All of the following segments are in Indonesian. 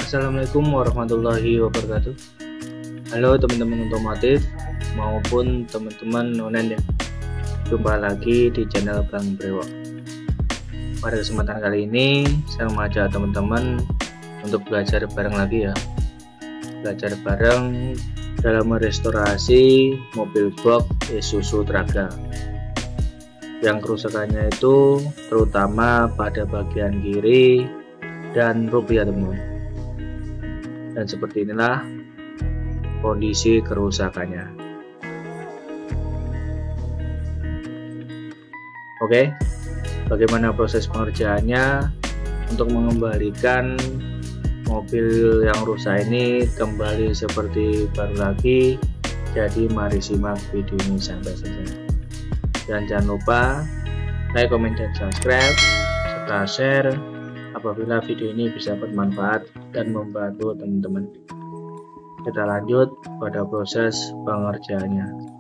Assalamualaikum warahmatullahi wabarakatuh. Halo teman-teman otomotif maupun teman-teman nonen ya. Jumpa lagi di channel Bang Brewok. Pada kesempatan kali ini saya mengajak teman-teman untuk belajar bareng lagi ya. Belajar bareng dalam merestorasi mobil box Isuzu Traga. Yang kerusakannya itu terutama pada bagian kiri dan rupiah teman-teman. Dan seperti inilah kondisi kerusakannya. Oke, bagaimana proses pengerjaannya untuk mengembalikan mobil yang rusak ini kembali seperti baru lagi? Jadi mari simak video ini sampai selesai. Dan jangan lupa like, comment, dan subscribe serta share apabila video ini bisa bermanfaat dan membantu teman-teman. Kita lanjut pada proses pengerjaannya.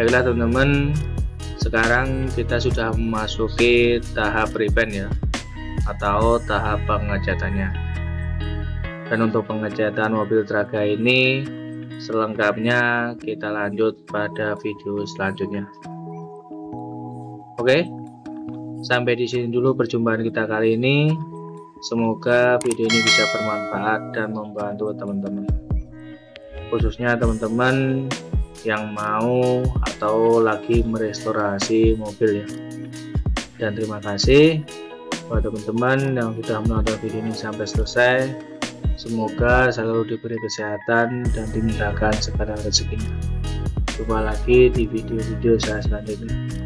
Baiklah teman-teman, sekarang kita sudah memasuki tahap repaint ya, atau tahap pengecatannya. Dan untuk pengecatan mobil Traga ini selengkapnya kita lanjut pada video selanjutnya. Oke, sampai di sini dulu perjumpaan kita kali ini. Semoga video ini bisa bermanfaat dan membantu teman-teman, khususnya teman-teman yang mau atau lagi merestorasi mobil ya. Dan terima kasih buat teman-teman yang sudah menonton video ini sampai selesai. Semoga selalu diberi kesehatan dan dimudahkan segala rezekinya. Jumpa lagi di video-video saya selanjutnya.